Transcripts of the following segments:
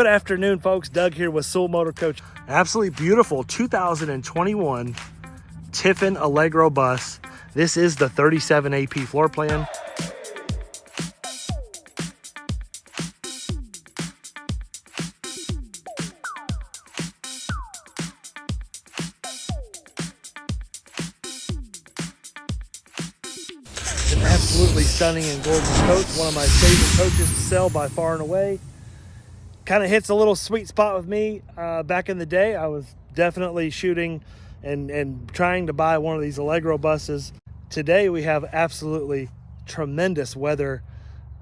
Good afternoon, folks. Doug here with Soul Motor Coach. Absolutely beautiful 2021 Tiffin Allegro bus. This is the 37 AP floor plan. An absolutely stunning and gorgeous coach. One of my favorite coaches to sell by far and away. Kind of hits a little sweet spot with me. Back in the day, I was definitely shooting and trying to buy one of these Allegro buses. Today, we have absolutely tremendous weather,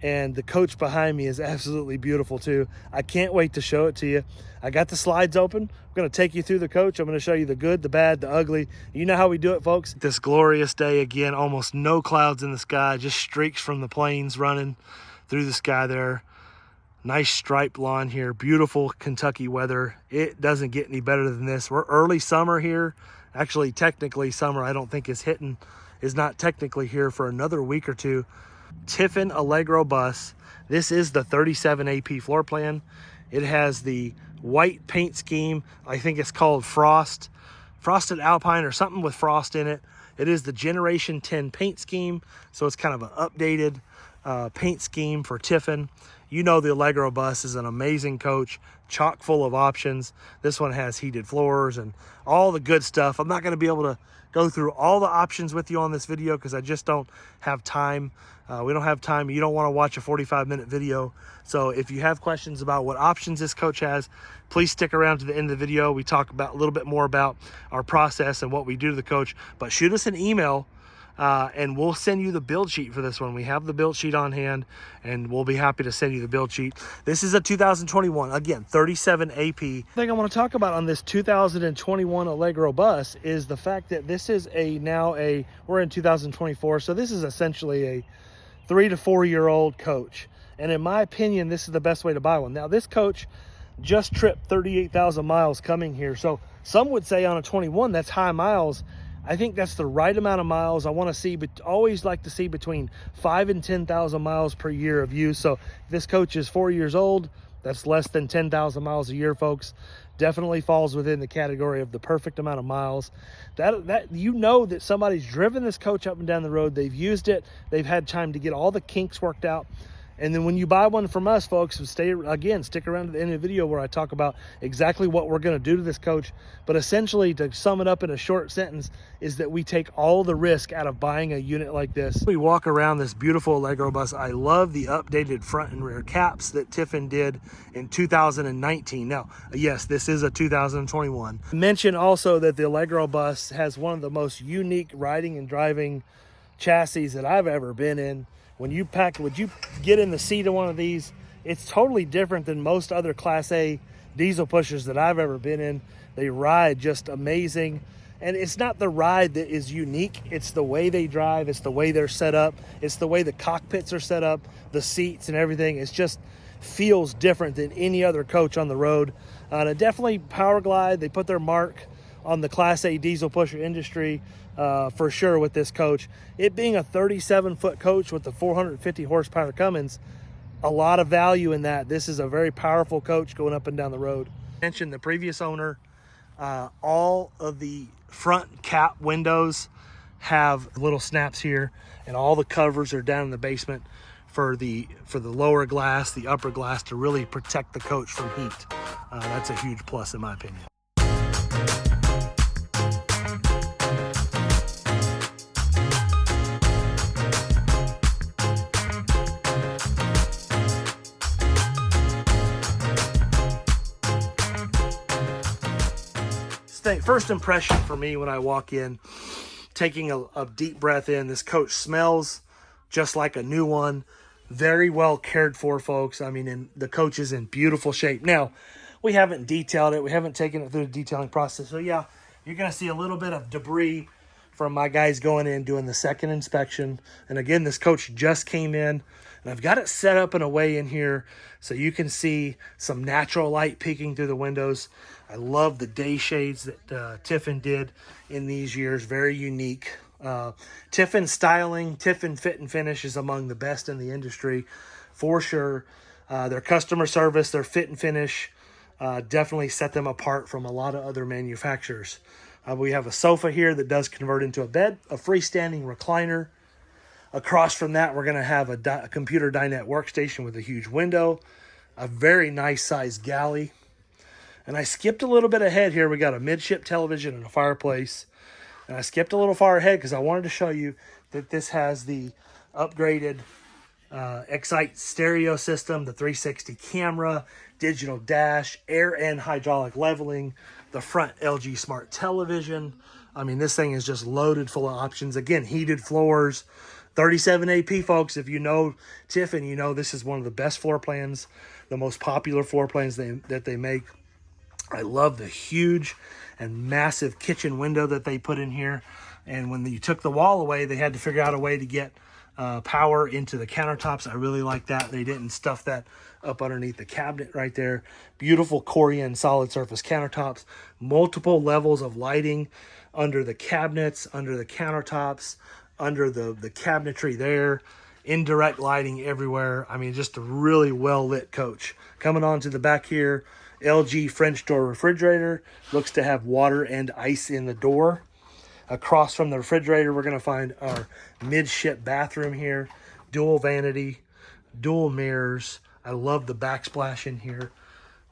and the coach behind me is absolutely beautiful too. I can't wait to show it to you. I got the slides open. I'm going to take you through the coach. I'm going to show you the good, the bad, the ugly. You know how we do it, folks. This glorious day again, almost no clouds in the sky, just streaks from the planes running through the sky there. Nice striped lawn here, beautiful Kentucky weather. It doesn't get any better than this. We're early summer here. Actually, technically summer, I don't think is not technically here for another week or two. Tiffin Allegro bus. This is the 37 AP floor plan. It has the white paint scheme. I think it's called Frosted Alpine or something with frost in it. It is the Generation 10 paint scheme, so it's kind of an updated paint scheme for Tiffin. You know the Allegro bus is an amazing coach, chock full of options. This one has heated floors and all the good stuff. I'm not going to be able to go through all the options with you on this video because I just don't have time. We don't have time. You don't want to watch a 45-minute video. So if you have questions about what options this coach has, please stick around to the end of the video. We talk about a little bit more about our process and what we do to the coach. But shoot us an email and we'll send you the build sheet for this one. We have the build sheet on hand, and we'll be happy to send you the build sheet. This is a 2021, again, 37 AP. The thing I want to talk about on this 2021 Allegro bus is the fact that this is we're in 2024, so this is essentially a 3 to 4 year old coach. And in my opinion, this is the best way to buy one. Now, this coach just tripped 38,000 miles coming here. So some would say on a 21, that's high miles. I think that's the right amount of miles. I want to see, but always like to see between 5,000 and 10,000 miles per year of use. So if this coach is 4 years old, that's less than 10,000 miles a year, folks. Definitely falls within the category of the perfect amount of miles. That you know that somebody's driven this coach up and down the road. They've used it. They've had time to get all the kinks worked out. And then when you buy one from us, folks, stick around to the end of the video where I talk about exactly what we're going to do to this coach. But essentially, to sum it up in a short sentence, is that we take all the risk out of buying a unit like this. We walk around this beautiful Allegro bus. I love the updated front and rear caps that Tiffin did in 2019. Now, yes, this is a 2021. Mention also that the Allegro bus has one of the most unique riding and driving chassis that I've ever been in. When you get in the seat of one of these, it's totally different than most other Class A diesel pushers that I've ever been in. They ride just amazing. And it's not the ride that is unique. It's the way they drive. It's the way they're set up. It's the way the cockpits are set up, the seats and everything. It's just feels different than any other coach on the road. And it definitely Power Glide. They put their mark on the Class A diesel pusher industry for sure with this coach. It being a 37-foot coach with the 450 horsepower Cummins, a lot of value in that. This is a very powerful coach going up and down the road. Mentioned the previous owner, all of the front cap windows have little snaps here, and all the covers are down in the basement for the lower glass, the upper glass, to really protect the coach from heat. That's a huge plus in my opinion. First impression for me when I walk in, taking a deep breath in, this coach smells just like a new one. Very well cared for, folks. I mean, the coach is in beautiful shape. Now, we haven't detailed it. We haven't taken it through the detailing process. So yeah, you're going to see a little bit of debris from my guys going in doing the second inspection. And again, this coach just came in, and I've got it set up in a way in here so you can see some natural light peeking through the windows. I love the day shades that Tiffin did in these years. Very unique. Tiffin styling, Tiffin fit and finish is among the best in the industry for sure. Their customer service, their fit and finish, definitely set them apart from a lot of other manufacturers. We have a sofa here that does convert into a bed, a freestanding recliner. Across from that, we're going to have a computer dinette workstation with a huge window, a very nice sized galley. And I skipped a little bit ahead here. We got a midship television and a fireplace. And I skipped a little far ahead because I wanted to show you that this has the upgraded Excite stereo system, the 360 camera, digital dash, air and hydraulic leveling, the front LG smart television. I mean, this thing is just loaded full of options. Again, heated floors, 37 AP, folks. If you know Tiffin, you know this is one of the best floor plans, the most popular floor plans that they make. I love the huge and massive kitchen window that they put in here. And when you took the wall away, they had to figure out a way to get power into the countertops. I really like that. They didn't stuff that up underneath the cabinet right there. Beautiful Corian solid surface countertops, multiple levels of lighting under the cabinets, under the countertops, under the cabinetry there, indirect lighting everywhere. I mean, just a really well lit coach. Coming on to the back here, LG French door refrigerator, looks to have water and ice in the door. Across from the refrigerator, we're going to find our midship bathroom here. Dual vanity, dual mirrors. I love the backsplash in here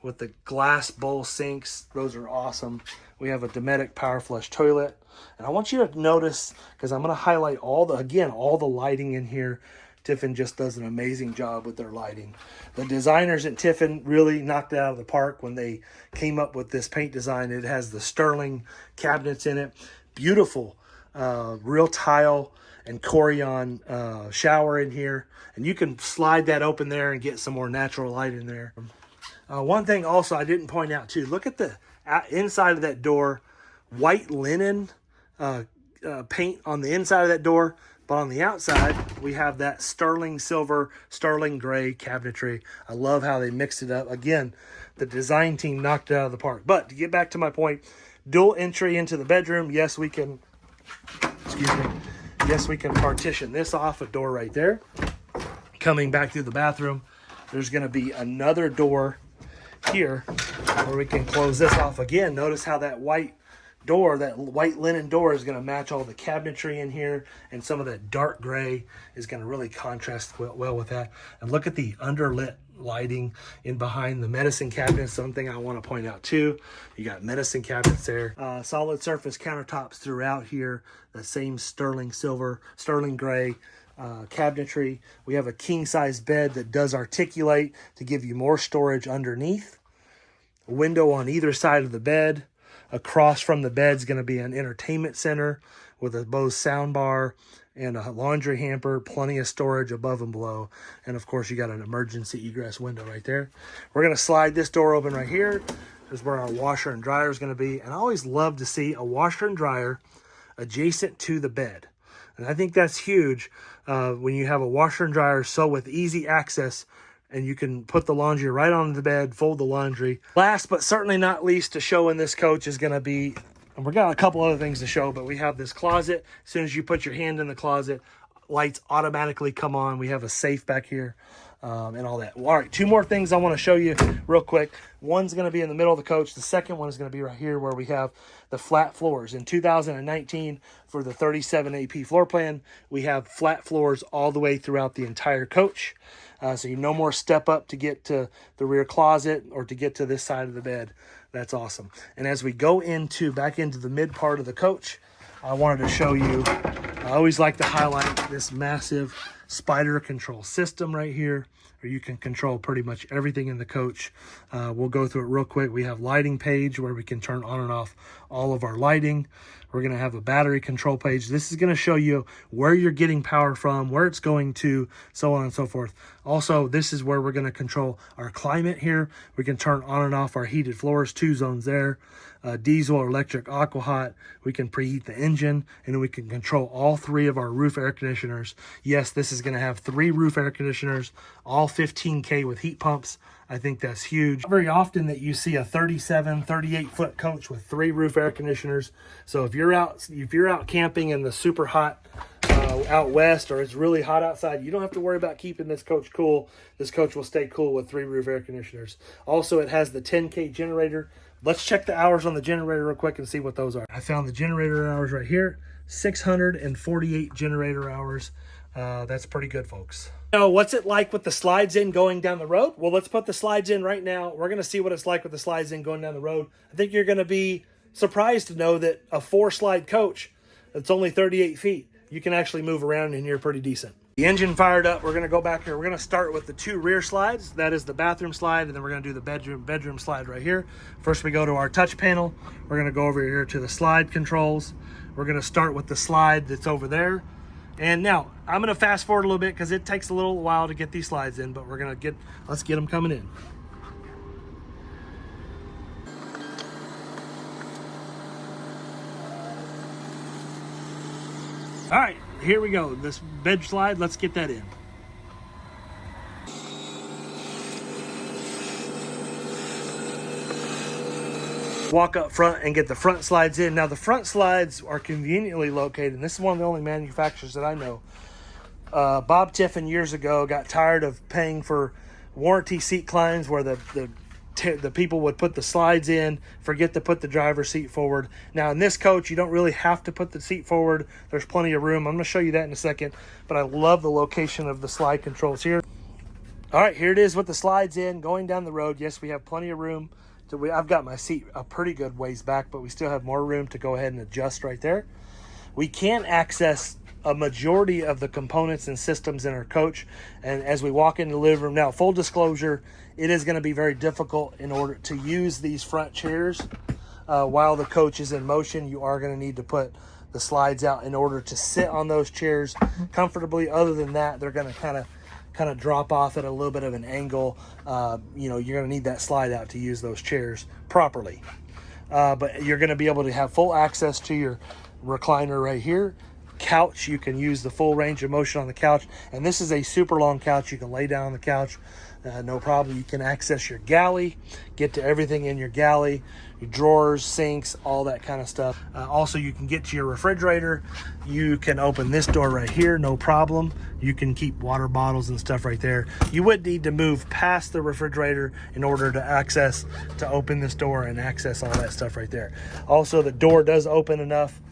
with the glass bowl sinks. Those are awesome. We have a Dometic power flush toilet. And I want you to notice, because I'm going to highlight all the lighting in here. Tiffin just does an amazing job with their lighting. The designers at Tiffin really knocked it out of the park when they came up with this paint design. It has the Sterling cabinets in it. Beautiful, real tile and Corian shower in here. And you can slide that open there and get some more natural light in there. One thing also I didn't point out too, look at the inside of that door, white linen paint on the inside of that door. But on the outside, we have that sterling silver, sterling gray cabinetry. I love how they mixed it up. Again, the design team knocked it out of the park. But to get back to my point, dual entry into the bedroom. Yes, we can, yes, we can partition this off, a door right there. Coming back through the bathroom, there's going to be another door here where we can close this off again. Notice how that white door, that white linen door, is going to match all the cabinetry in here, and some of that dark gray is going to really contrast well with that. And look at the underlit lighting in behind the medicine cabinets. Something I want to point out too, you got medicine cabinets there, solid surface countertops throughout here, the same sterling silver, sterling gray cabinetry. We have a king size bed that does articulate to give you more storage underneath. A window on either side of the bed. Across from the bed is going to be an entertainment center with a Bose sound bar and a laundry hamper, plenty of storage above and below. And of course, you got an emergency egress window right there. We're going to slide this door open right here. This is where our washer and dryer is going to be. And I always love to see a washer and dryer adjacent to the bed. And I think that's huge when you have a washer and dryer, so with easy access, and you can put the laundry right on the bed, fold the laundry. Last but certainly not least to show in this coach is going to be, and we've got a couple other things to show, but we have this closet. As soon as you put your hand in the closet, lights automatically come on. We have a safe back here and all that. All right, two more things I want to show you real quick. One's going to be in the middle of the coach. The second one is going to be right here where we have the flat floors. In 2019, for the 37 AP floor plan, we have flat floors all the way throughout the entire coach. So you no more step up to get to the rear closet or to get to this side of the bed. That's awesome. And as we go back into the mid part of the coach, I wanted to show you, I always like to highlight this massive spider control system right here, where you can control pretty much everything in the coach. We'll go through it real quick. We have lighting page where we can turn on and off all of our lighting. We're going to have a battery control page. This is going to show you where you're getting power from, where it's going to, so on and so forth. Also, this is where we're going to control our climate here. We can turn on and off our heated floors, 2 zones there. Diesel or electric aqua hot. We can preheat the engine, and then we can control all 3 of our roof air conditioners. Yes, this is going to have 3 roof air conditioners, all 15K with heat pumps. I think that's huge. Not very often that you see a 37, 38 foot coach with 3 roof air conditioners. So if you're out camping in the super hot out west, or it's really hot outside, you don't have to worry about keeping this coach cool. This coach will stay cool with 3 roof air conditioners. Also, it has the 10K generator. Let's check the hours on the generator real quick and see what those are. I found the generator hours right here, 648 generator hours. That's pretty good, folks. Now, what's it like with the slides in going down the road? Well, let's put the slides in right now. We're going to see what it's like with the slides in going down the road. I think you're going to be surprised to know that a 4-slide coach that's only 38 feet, you can actually move around in here pretty decent. The engine fired up. We're going to go back here. We're going to start with the 2 rear slides. That is the bathroom slide, and then we're going to do the bedroom slide right here. First, we go to our touch panel. We're going to go over here to the slide controls. We're going to start with the slide that's over there. And now I'm going to fast forward a little bit because it takes a little while to get these slides in, but let's get them coming in. All right, here we go. This bed slide, let's get that in. Walk up front and get the front slides in. Now, the front slides are conveniently located, and this is one of the only manufacturers that I know. Bob Tiffin years ago got tired of paying for warranty seat climbs where the people would put the slides in, forget to put the driver's seat forward. Now, in this coach, you don't really have to put the seat forward. There's plenty of room. I'm going to show you that in a second, but I love the location of the slide controls here. All right, here it is with the slides in, going down the road. Yes, we have plenty of room. I've got my seat a pretty good ways back, but we still have more room to go ahead and adjust right there. We can access a majority of the components and systems in our coach. And as we walk into the living room now, full disclosure, it is going to be very difficult in order to use these front chairs while the coach is in motion. You are going to need to put the slides out in order to sit on those chairs comfortably. Other than that, they're going to kind of drop off at a little bit of an angle. You're going to need that slide out to use those chairs properly. But you're going to be able to have full access to your recliner right here. Couch, you can use the full range of motion on the couch, and this is a super long couch. You can lay down on the couch, no problem. You can access your galley, get to everything in your galley, your drawers, sinks, all that kind of stuff. Also, you can get to your refrigerator. You can open this door right here, no problem. You can keep water bottles and stuff right there. You would need to move past the refrigerator in order to open this door and access all that stuff right there. Also, the door does open enough.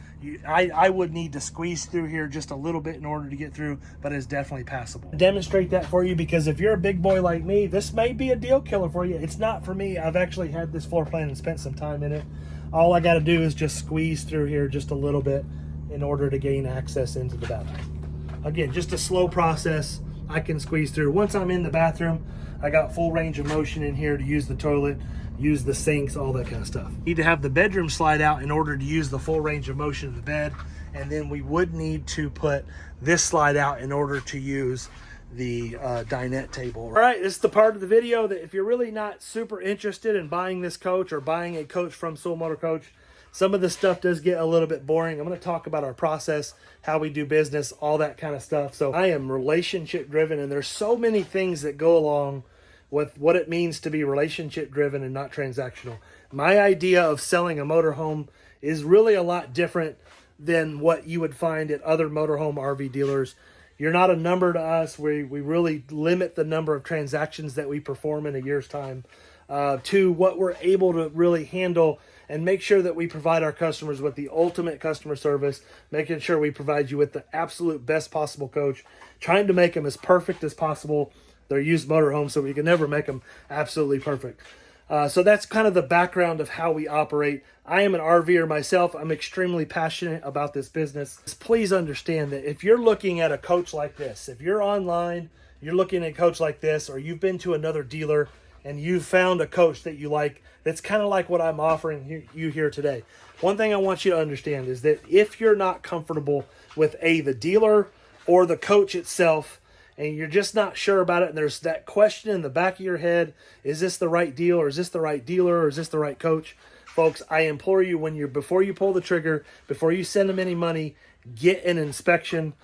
I would need to squeeze through here just a little bit in order to get through, but it's definitely passable. Demonstrate that for you, because if you're a big boy like me, this may be a deal killer for you. It's not for me. I've actually had this floor plan and spent some time in it. All I got to do is just squeeze through here just a little bit in order to gain access into the bathroom. Again, just a slow process. I can squeeze through. Once I'm in the bathroom, I got full range of motion in here to use the toilet, use the sinks, all that kind of stuff. Need to have the bedroom slide out in order to use the full range of motion of the bed. And then we would need to put this slide out in order to use the dinette table. All right, this is the part of the video that if you're really not super interested in buying this coach or buying a coach from Soul Motor Coach, some of the stuff does get a little bit boring. I'm going to talk about our process, how we do business, all that kind of stuff. So I am relationship driven, and there's so many things that go along with what it means to be relationship driven and not transactional. My idea of selling a motorhome is really a lot different than what you would find at other motorhome RV dealers. You're not a number to us. We really limit the number of transactions that we perform in a year's time to what we're able to really handle and make sure that we provide our customers with the ultimate customer service, making sure we provide you with the absolute best possible coach, trying to make them as perfect as possible. They're used motorhomes, so we can never make them absolutely perfect. So that's kind of the background of how we operate. I am an RVer myself. I'm extremely passionate about this business. Please understand that if you're looking at a coach like this, if you're online, you're looking at a coach like this, or you've been to another dealer and you've found a coach that you like, that's kind of like what I'm offering you here today. One thing I want you to understand is that if you're not comfortable with the dealer or the coach itself, and you're just not sure about it, and there's that question in the back of your head, is this the right deal, or is this the right dealer, or is this the right coach? Folks, I implore you, before you pull the trigger, before you send them any money, get an inspection.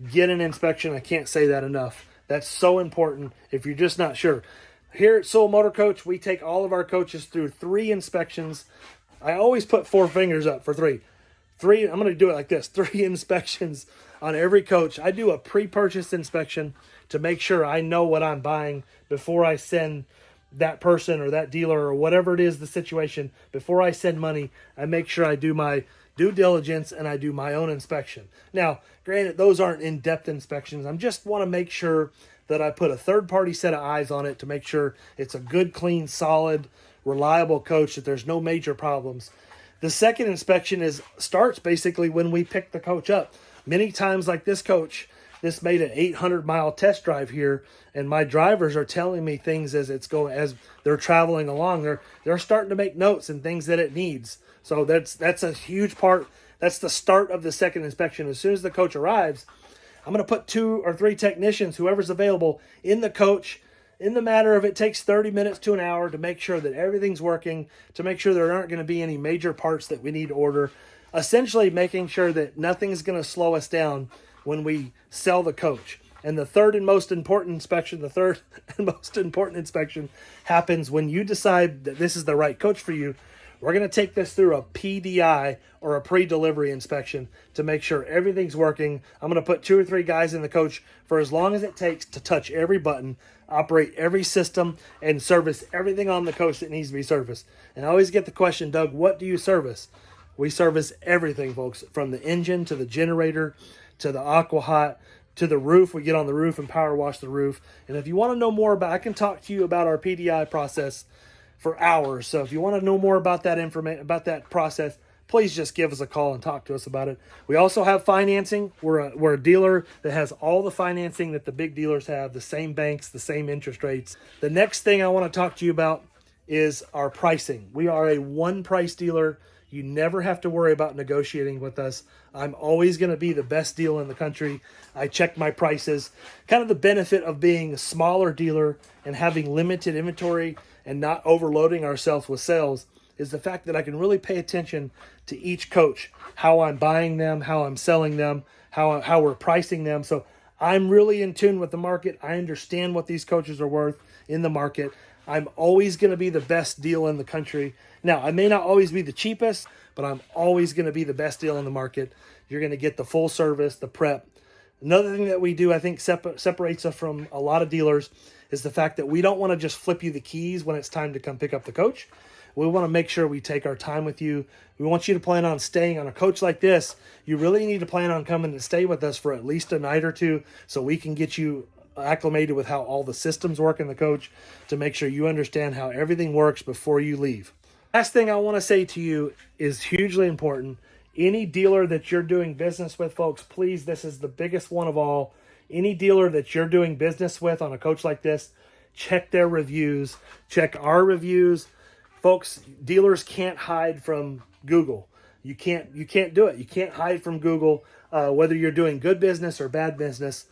Get an inspection. I can't say that enough. That's so important if you're just not sure. Here at Soul Motor Coach, we take all of our coaches through 3 inspections. I always put 4 fingers up for 3. I'm going to do it like this, 3 inspections on every coach. I do a pre-purchase inspection to make sure I know what I'm buying before I send that person or that dealer or whatever it is the situation. Before I send money, I make sure I do my due diligence and I do my own inspection. Now, granted, those aren't in-depth inspections. I just want to make sure that I put a third-party set of eyes on it to make sure it's a good, clean, solid, reliable coach, that there's no major problems. The second inspection starts basically when we pick the coach up. Many times, like this coach, this made an 800-mile test drive here, and my drivers are telling me things as they're traveling along. They're starting to make notes and things that it needs. So that's a huge part. That's the start of the second inspection. As soon as the coach arrives, I'm going to put 2 or 3 technicians, whoever's available, in the coach, in the matter of it takes 30 minutes to an hour, to make sure that everything's working, to make sure there aren't going to be any major parts that we need to order. Essentially making sure that nothing's going to slow us down when we sell the coach. And the third and most important inspection happens when you decide that this is the right coach for you. We're going to take this through a PDI, or a pre-delivery inspection, to make sure everything's working. I'm going to put 2 or 3 guys in the coach for as long as it takes to touch every button, operate every system, and service everything on the coach that needs to be serviced. And I always get the question, Doug, what do you service? We service everything, folks, from the engine to the generator to the aqua hot to the roof. We get on the roof and power wash the roof. And if you want to know more about, I can talk to you about our PDI process for hours. So if you want to know more about that information, about that process, please just give us a call and talk to us about it. We also have financing. We're a dealer that has all the financing that the big dealers have, the same banks, the same interest rates. The next thing I want to talk to you about is our pricing. We are a one-price dealer. You never have to worry about negotiating with us. I'm always going to be the best deal in the country. I check my prices. Kind of the benefit of being a smaller dealer and having limited inventory and not overloading ourselves with sales is the fact that I can really pay attention to each coach, how I'm buying them, how I'm selling them, how we're pricing them. So I'm really in tune with the market. I understand what these coaches are worth in the market. I'm always going to be the best deal in the country. Now, I may not always be the cheapest, but I'm always going to be the best deal in the market. You're going to get the full service, the prep. Another thing that we do, I think, separates us from a lot of dealers is the fact that we don't want to just flip you the keys when it's time to come pick up the coach. We want to make sure we take our time with you. We want you to plan on staying on a coach like this. You really need to plan on coming and stay with us for at least a night or 2 so we can get you acclimated with how all the systems work in the coach, to make sure you understand how everything works before you leave. Last thing I want to say to you is hugely important. Any dealer that you're doing business with, folks, please, this is the biggest one of all. Any dealer that you're doing business with on a coach like this, check their reviews, check our reviews. Folks, dealers can't hide from Google. You can't do it. You can't hide from Google. Whether you're doing good business or bad business,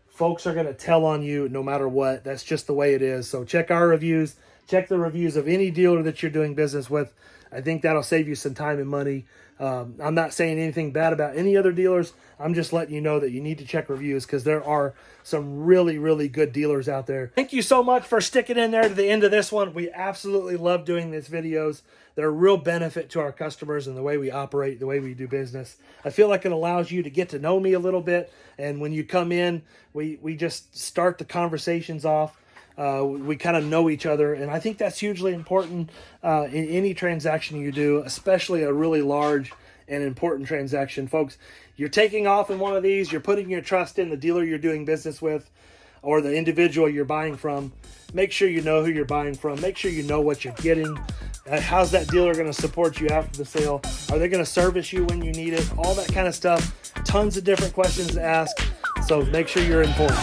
folks are going to tell on you no matter what. That's just the way it is. So check our reviews. Check the reviews of any dealer that you're doing business with. I think that'll save you some time and money. I'm not saying anything bad about any other dealers. I'm just letting you know that you need to check reviews, because there are some really, really good dealers out there. Thank you so much for sticking in there to the end of this one. We absolutely love doing these videos. They're a real benefit to our customers and the way we operate, the way we do business. I feel like it allows you to get to know me a little bit. And when you come in, we just start the conversations off. We kind of know each other, and I think that's hugely important in any transaction you do, especially a really large and important transaction. Folks, you're taking off in one of these, you're putting your trust in the dealer you're doing business with or the individual you're buying from. Make sure you know who you're buying from. Make sure you know what you're getting. How's that dealer going to support you after the sale? Are they going to service you when you need it? All that kind of stuff. Tons of different questions to ask, so make sure you're informed.